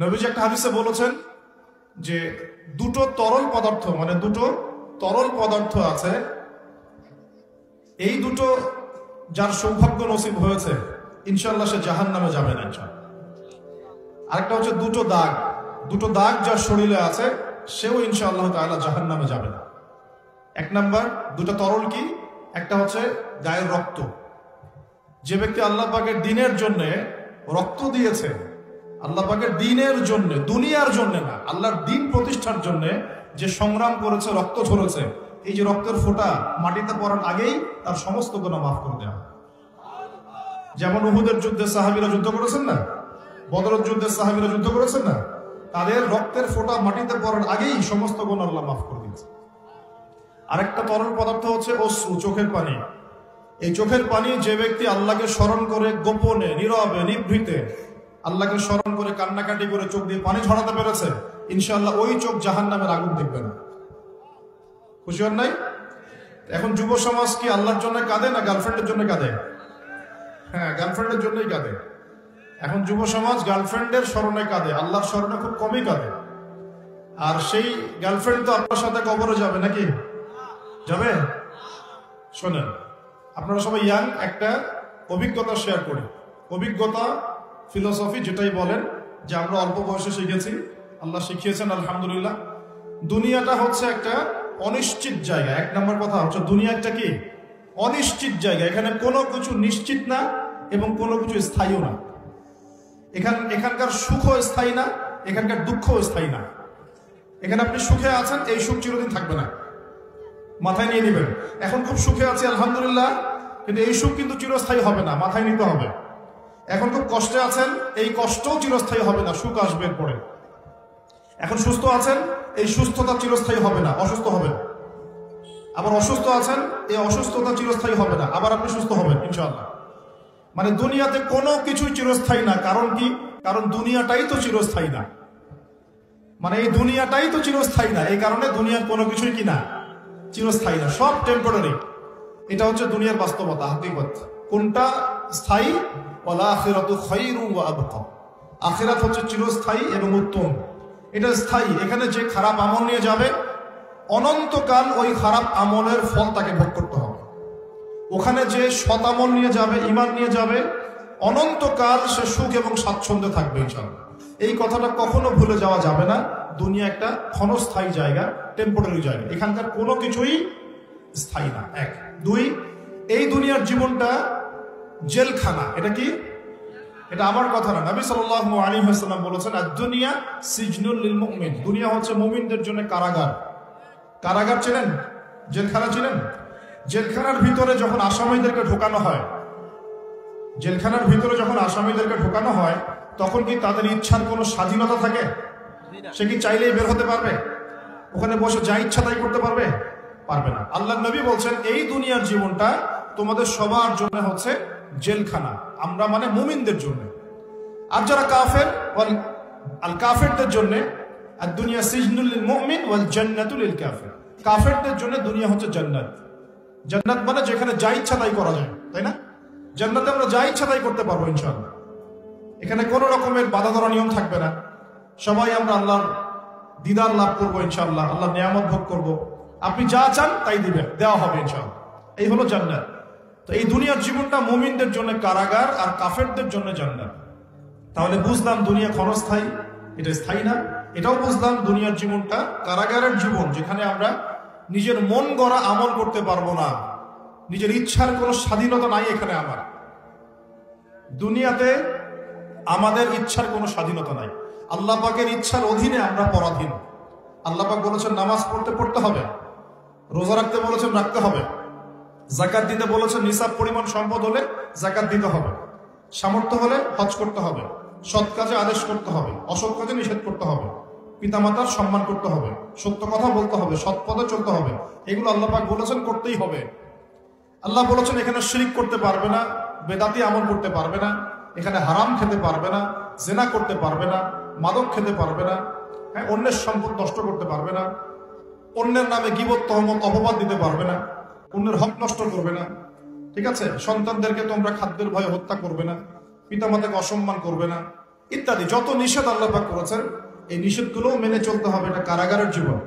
নবীজি একটা হাদিসে বলেছেন যে দুটো তরল পদার্থ মানে দুটো তরল পদার্থ আছে, এই দুটো যার সৌভাগ্য নসিব হয়েছে ইনশাআল্লাহ সে জাহান্নামে যাবে না। আরেকটা হচ্ছে দুটো দাগ যার শরীরে আছে সেও ইনশাআল্লাহ তাআলা জাহান্নামে যাবে না। এক নাম্বার দুটো তরল কি? একটা হচ্ছে গায়ের রক্ত। যে ব্যক্তি আল্লাহ পাকের দ্বীনের জন্য রক্ত দিয়েছে, আল্লাহ পাকের দ্বীনের জন্য, দুনিয়ার জন্য না, আল্লাহর দ্বীন প্রতিষ্ঠার জন্য যে সংগ্রাম করেছে, রক্ত ঝরেছে, এই যে রক্তের ফোঁটা মাটিতে পড়ার আগেই তার সমস্ত গুনাহ মাফ করে দেওয়া। যেমন উহুদের যুদ্ধে সাহাবীরা যুদ্ধ করেছেন না, বদরের যুদ্ধে সাহাবীরা যুদ্ধ করেছেন না, তাদের রক্তের ফোঁটা মাটিতে পড়ার আগেই সমস্ত গুনাহ আল্লাহ মাফ করে দিয়েছে। আরেকটা তরল পদার্থ হচ্ছে অশ্রু, চোখের পানি। এই চোখের পানি যে ব্যক্তি আল্লাহকে স্মরণ করে গোপনে, নীরবে, নিভৃতে আল্লাহকে স্মরণ করে কান্নাকাটি করে চোখ দিয়ে পানি ঝরাতে পেরেছে, ইনশাআল্লাহ ওই চোখ জাহান্নামের আগুন দেখবে না। খুশি হন নাই? এখন যুব সমাজ কি আল্লাহর জন্য কাঁদে না গার্লফ্রেন্ডের জন্য কাঁদে? হ্যাঁ, গার্লফ্রেন্ডের জন্যই কাঁদে। এখন যুব সমাজ গার্লফ্রেন্ডের স্মরণে কাঁদে, আল্লাহর স্মরণে খুব কমই কাঁদে। আর সেই গার্লফ্রেন্ড তো আপনার সাথে কবরে যাবে নাকি? যাবে? শোনেন, আপনারা সবাই ইয়াং, একটা অভিজ্ঞতা শেয়ার করি। অভিজ্ঞতা ফিলোসফি যেটাই বলেন, যে আমরা অল্প বয়সে শিখেছি, আল্লাহ শিখিয়েছেন আলহামদুলিল্লাহ। দুনিয়াটা হচ্ছে একটা অনিশ্চিত জায়গা। এক নম্বর কথা হচ্ছে দুনিয়া একটা কি? অনিশ্চিত জায়গা। এখানে কোনো কিছু নিশ্চিত না এবং কোনো কিছু স্থায়ীও না। এখানকার সুখও স্থায়ী না, এখানকার দুঃখও স্থায়ী না। এখানে আপনি সুখে আছেন, এই সুখ চিরদিন থাকবে না, মাথায় নিয়ে নেবেন। এখন খুব সুখে আছি আলহামদুলিল্লাহ, কিন্তু এই সুখ কিন্তু চিরস্থায়ী হবে না, মাথায় নিতে হবে। এখন খুব কষ্টে আছেন, এই কষ্টও চিরস্থায়ী হবে না, সুখ আসবে পরে। এখন সুস্থ আছেন, এই সুস্থতা চিরস্থায়ী হবে না, অসুস্থ হবেন। আবার অসুস্থ আছেন, এই অসুস্থতা চিরস্থায়ী হবে না, আবার আপনি সুস্থ হবেন ইনশাআল্লাহ। মানে দুনিয়াতে কোনো কিছুই চিরস্থায়ী না। কারণ কি? কারণ দুনিয়াটাই তো চিরস্থায়ী না। মানে এই দুনিয়াটাই তো চিরস্থায়ী না, এই কারণে দুনিয়ার কোনো কিছুই কি না, চিরস্থায়ী না, সব টেম্পোরারি। এটা হচ্ছে দুনিয়ার বাস্তবতা, হাকিকত। কোনটা স্থায়ী? ওয়াল আখিরাতু খায়রুন ওয়া আবকা। আখিরাত হচ্ছে চিরস্থায়ী এবং উত্তম, এটা স্থায়ী। এখানে যে খারাপ আমল নিয়ে যাবে, অনন্তকাল ওই খারাপ আমলের ফল তাকে ভোগ করতে হবে। ওখানে যে সৎ আমল নিয়ে যাবে, ঈমান নিয়ে যাবে, অনন্তকাল সে সুখ এবং স্বাচ্ছন্দ্যে থাকবে ইনশাআল্লাহ। এই কথাটা কখনো ভুলে যাওয়া যাবে না। দুনিয়া একটা ক্ষণস্থায়ী জায়গা, টেম্পোরারি জায়গা, এখানকার কোনো কিছুই স্থায়ী না। এক। দুই, এই দুনিয়ার জীবনটা জেলখানা। এটা কি? এটা আমার কথা না, নবী সাল্লাল্লাহু আলাইহি ওয়াসাল্লাম বলেছেন, আদ-দুনিয়া সিজনুল লিল মুমিন। দুনিয়া হচ্ছে মুমিনদের জন্য কারাগার। কারাগার চেনেন? জেলখানা চেনেন? জেলখানার ভিতরে যখন আসামিদেরকে ঢোকানো হয়, জেলখানার ভিতরে যখন আসামিদেরকে ঢোকানো হয়, তখন কি তাদের ইচ্ছার কোনো স্বাধীনতা থাকে? সে কি চাইলেই বের হতে পারবে? ওখানে বসে যা ইচ্ছা তাই করতে পারবে? পারবে না। আল্লাহর নবী বলছেন, এই দুনিয়ার জীবনটা তোমাদের সবার জন্য হচ্ছে জেলখানা। আমরা মানে মুমিনদের জন্য। আর যারা কাফের, আল কাফেরদের জন্য আর দুনিয়া সিজনুল লিল মুমিন ওয়াল জান্নাতু লিল কাফির। কাফেরদের জন্য দুনিয়া হচ্ছে জান্নাত। জান্নাত মানে যেখানে যা ইচ্ছা তাই করা যায়, তাই না? জান্নাতে আমরা যা ইচ্ছা তাই করতে পারবো ইনশাআল্লাহ। এখানে কোনো রকমের বাধা ধরা নিয়ম থাকবে না। সবাই আমরা আল্লাহর দিদার লাভ করবো ইনশাআল্লাহ, আল্লাহর নিয়ামত ভোগ করবো। আপনি যা চান তাই দিবেন, দেওয়া হবে ইনশাআল্লাহ। এই হলো জান্নাত। তো এই দুনিয়ার জীবনটা মুমিনদের জন্য কারাগার আর কাফেরদের জন্য জান্নাত। তাহলে বুঝলাম দুনিয়া ক্ষণস্থায়ী, এটা স্থায়ী না। এটাও বুঝলাম দুনিয়ার জীবনটা কারাগারের জীবন, যেখানে আমরা নিজের মন গড়া আমল করতে পারবো না, নিজের ইচ্ছার কোনো স্বাধীনতা নাই এখানে। আমার দুনিয়াতে আমাদের ইচ্ছার কোনো স্বাধীনতা নাই। আল্লাহ পাকের ইচ্ছার অধীনে আমরা পরাধীন। আল্লাহ পাক বলেছেন নামাজ পড়তে হবে, রোজা রাখতে বলেছেন রাখতে হবে, যাকাত দিতে বলেছেন নিসাব পরিমাণ সম্পদ হলে যাকাত দিতে হবে, সামর্থ্য হলে হজ করতে হবে, সৎ কাজে আদেশ করতে হবে, অসৎ কাজে নিষেধ করতে হবে, পিতামাতার সম্মান করতে হবে, সত্য কথা বলতে হবে, সৎ পথে চলতে হবে। এগুলো আল্লাহ পাক বলেছেন করতেই হবে। আল্লাহ বলেছেন এখানে শিরক করতে পারবে না, বেদাতি আমল করতে পারবে না, এখানে হারাম খেতে পারবে না, জেনা করতে পারবে না, মাদক খেতে পারবে না, হ্যাঁ, অন্যের সম্পদ নষ্ট করতে পারবে না, অন্যের নামে গীবত তহমত অপবাদ দিতে পারবে না, অন্যের হক নষ্ট করবে না, ঠিক আছে? সন্তানদেরকে তোমরা খাদ্যের ভয়ে হত্যা করবে না, পিতামাতাকে অসম্মান করবে না। ইত্যাদি যত নিষেধ আল্লাহ পাক করেছেন, এই নিষেধগুলোও মেনে চলতে হবে। এটা কারাগারের জীবন।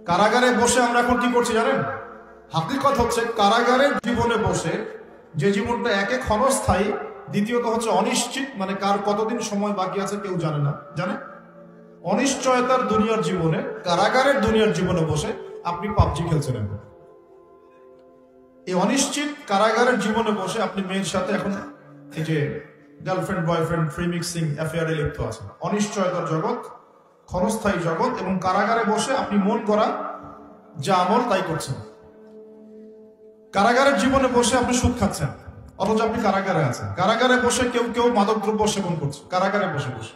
কারাগারে বসে আমরা এখন কি করছি জানেন? হাকিকত হচ্ছে কারাগারের জীবনে বসে যে জীবনটা একে ক্ষণস্থায়ী, দ্বিতীয়ত হচ্ছে অনিশ্চিত, মানে কার কতদিন সময় বাকি আছে কেউ জানে না। জানে? অনিশ্চয়তার দুনিয়ার জীবনে, কারাগারের দুনিয়ার জীবনে বসে আপনি পাবজি খেলছেন। এখন এই অনিশ্চিত কারাগারের জীবনে বসে আপনি মেয়ের সাথে এখন এই যে গার্লফ্রেন্ড বয়ফ্রেন্ড ফ্রি মিক্সিং অ্যাফেয়ারে লিপ্ত আছেন। অনিশ্চয়তার জগৎ, ক্ষণস্থায়ী জগৎ, এবং কারাগারে বসে আপনি মন করা যা আমল তাই করছেন। কারাগারের জীবনে বসে আপনি সুদ খাচ্ছেন, অথচ আপনি কারাগারে আছেন। কারাগারে বসে কেউ কেউ মাদকদ্রব্য সেবন করছে, কারাগারে বসে বসে।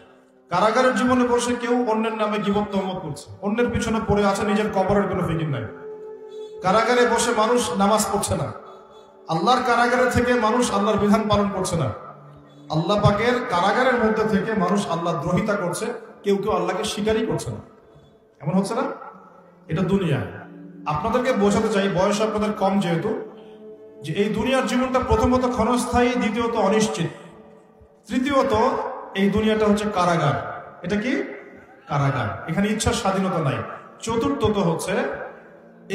কারাগারের জীবনে বসে কেউ অন্যের নামে গীবত তহমত করছে, অন্যের পিছনে পড়ে আছে, নিজের কবরের কোনো ফিকির নাই। কারাগারে বসে মানুষ নামাজ পড়ছে না। আল্লাহর কারাগারে থেকে মানুষ আল্লাহর বিধান পালন করছে না। আল্লাহ পাকের কারাগারের মধ্যে থেকে মানুষ আল্লাহ দ্রোহিতা করছে, কেউ কেউ আল্লাহকে স্বীকারই করছে না। এমন হচ্ছে না? এটা দুনিয়া। আপনাদেরকে বোঝাতে চাই, বয়স আপনাদের কম যেহেতু, যে এই দুনিয়ার জীবনটা প্রথমত ক্ষণস্থায়ী, দ্বিতীয়ত অনিশ্চিত, তৃতীয়ত এই দুনিয়াটা হচ্ছে কারাগার। এটা কি? কারাগার। এখানে ইচ্ছার স্বাধীনতা নাই। চতুর্থত হচ্ছে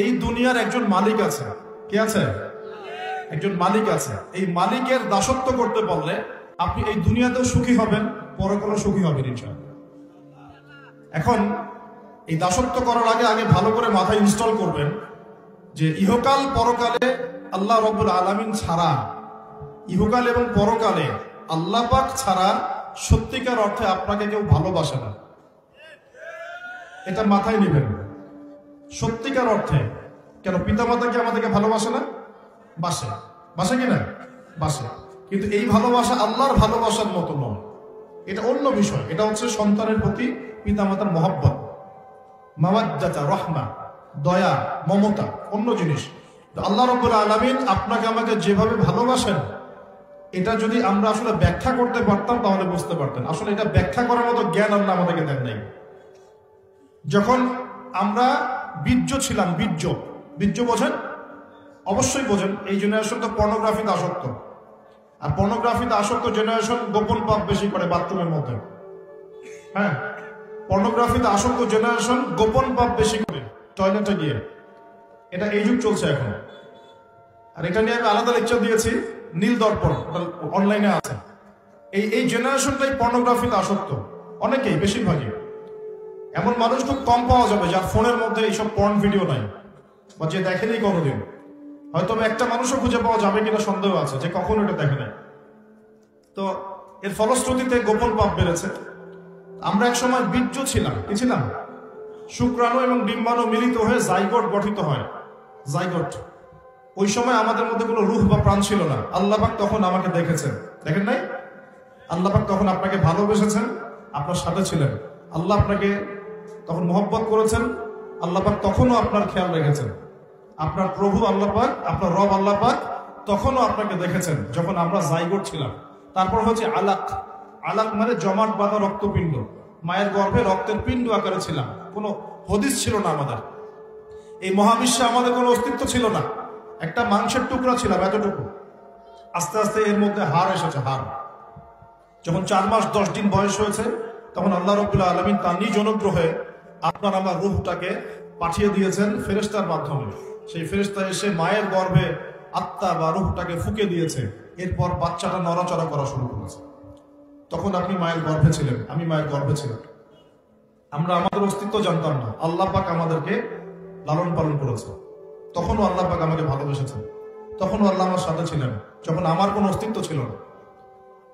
এই দুনিয়ার একজন মালিক আছে। কে আছে? একজন মালিক আছে। এই মালিকের দাসত্ব করতে পারলে আপনি এই দুনিয়াতেও সুখী হবেন, পরকালেও সুখী হবেন ইনশাআল্লাহ। এখন এই দাসত্ব করার আগে ভালো করে মাথায় ইনস্টল করবেন যে ইহকাল পরকালে আল্লাহ রাব্বুল আলামিন ছাড়া, ইহকাল এবং পরকালে আল্লাহ পাক ছাড়া সত্যিকার অর্থে আপনাকে কেউ ভালোবাসে না। এটা মাথায় নেবেন। সত্যিকার অর্থে। কেন? পিতামাতা কি আমাদেরকে ভালোবাসে না? বাসে। বাসে কিনা? বাসে। কিন্তু এই ভালোবাসা আল্লাহর ভালোবাসার মতো নয়, এটা অন্য বিষয়। এটা হচ্ছে সন্তানের প্রতি পিতামাতার মহব্বত, মাওয়াদ্দাতা, রহমা, দয়া, মমতা, অন্য জিনিস। আল্লাহ রাব্বুল আলামিন আপনাকে আমাকে যেভাবে ভালোবাসেন, এটা যদি আমরা আসলে ব্যাখ্যা করতে পারতাম তাহলে বুঝতে পারতেন। আসলে এটা ব্যাখ্যা করার মতো জ্ঞান আল্লাহ আমাদেরকে দেন নাই। যখন আমরা বীর্য ছিলাম, বীর্য বোঝেন? অবশ্যই বোঝেন। এই জেনারেশন তো পর্নোগ্রাফিতে আসক্ত, আর পর্নোগ্রাফিতে আসক্ত জেনারেশন গোপন পাপ বেশি করে বাথরুমের মধ্যে। হ্যাঁ, পর্নোগ্রাফিতে আসক্ত জেনারেশন গোপন পাপ বেশি করে টয়লেটে গিয়ে। এটা এই যুগ চলছে এখন। আর এটা নিয়ে আমি আলাদা লেকচার দিয়েছি, নীল দর্পণ, ওটা অনলাইনে আছে। এই জেনারেশনটাই পর্নোগ্রাফিতে আসক্ত, অনেকেই, বেশিরভাগই। এমন মানুষ খুব কম পাওয়া যাবে যার ফোনের মধ্যে এইসব পর্ন ভিডিও নাই, বা যে দেখেনি কোনোদিন। হয়তো একটা মানুষও খুঁজে পাওয়া যাবে কিনা সন্দেহ আছে যে কখনো এটা দেখে নাই। তো এর ফলশ্রুতিতে গোপন পাপ বেড়েছে। আমরা এক সময় বীর্য ছিলাম, কি ছিলাম? শুক্রাণু এবং ডিম্বাণু মিলিত হয়ে জাইগোট গঠিত হয়, জাইগোট। ওই সময় আমাদের মধ্যে কোনো রূহ বা প্রাণ ছিল না। আল্লাহ পাক তখন আমাকে দেখেছেন, দেখেন নাই? আল্লাহ পাক তখন আপনাকে ভালোবেসেছেন, আপনার সাথে ছিলেন। আল্লাহ আপনাকে তখন মহব্বত করেছেন। আল্লাহ পাক তখনও আপনার খেয়াল রেখেছেন। আপনার প্রভু আল্লাহ পাক, আপনার রব আল্লাহ পাক তখনও আপনাকে দেখেছেন যখন আমরা জাইগোট ছিলাম। তারপর হচ্ছে আলাক। আলাক মানে জমাট বাঁধা রক্তপিণ্ড। মায়ের গর্ভে রক্তের পিণ্ড আকারে ছিলাম, কোনো হদিস ছিল না আমাদের। এই মহাবিশ্বে আমাদের কোনো অস্তিত্ব ছিল না, একটা মাংসের টুকরা ছিলাম, এতটুকু। আস্তে আস্তে এর মধ্যে হাড় এসেছে, হাড়। যখন 4 মাস 10 দিন বয়স হয়েছে, তখন আল্লাহ রাব্বুল আলামিন তার নিজ অনুগ্রহে আপনার আমার রূহটাকে পাঠিয়ে দিয়েছেন ফেরেশতার মাধ্যমে। সেই ফেরেশতা এসে মায়ের গর্ভে আত্মা বা রূহটাকে ফুঁকে দিয়েছে। এরপর বাচ্চাটা নড়াচড়া করা শুরু করেছে। তখন আপনি মায়ের গর্ভে ছিলেন, আমি মায়ের গর্ভে ছিলাম। আমরা আমাদের অস্তিত্ব জানতাম না। আল্লাহ পাক আমাদেরকে লালন পালন করেছে। তখনও আল্লাহ পাক আমাকে ভালোবেসেছেন। তখনও আল্লাহ আমার সাথে ছিলেন যখন আমার কোনো অস্তিত্ব ছিল না।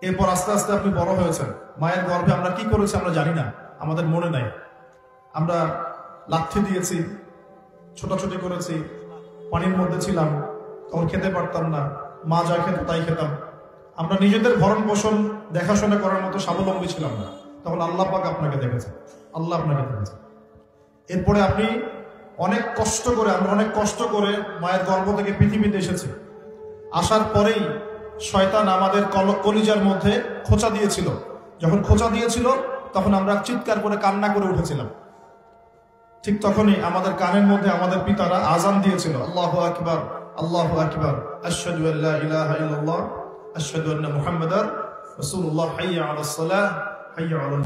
এরপর আস্তে আস্তে আপনি বড় হয়েছেন। মায়ের গর্ভে আমরা কি করেছি আমরা জানি না, আমাদের মনে নাই। আমরা লাথি দিয়েছি, ছোটাছুটি করেছি, পানির মধ্যে ছিলাম, তখন খেতে পারতাম না। মা যা খেত তাই খেতাম। আমরা নিজেদের ভরণ পোষণ দেখাশোনা করার মতো স্বাবলম্বী ছিলাম না। তখন আল্লাহ পাক আপনাকে দেখেছেন, আল্লাহ আপনাকে দেখেছেন। এরপরে আপনি অনেক কষ্ট করে, আমরা অনেক কষ্ট করে মায়ের গর্ভ থেকে পৃথিবীতে এসেছি। আসার পরেই শয়তান আমাদের কলিজার মধ্যে খোঁচা দিয়েছিল। যখন খোঁচা দিয়েছিল তখন আমরা চিৎকার করে কান্না করে উঠেছিলাম। ঠিক তখনই আমাদের কানের মধ্যে আমাদের পিতারা আজান দিয়েছিল, আল্লাহু আকবার, আল্লাহু আকবার, আশহাদু আল্লা ইলাহা ইল্লাল্লাহ, আশহাদু আন্না মুহাম্মাদার রাসূলুল্লাহ, হাইয়া আলাস সালাহ, হাইয়া আলাল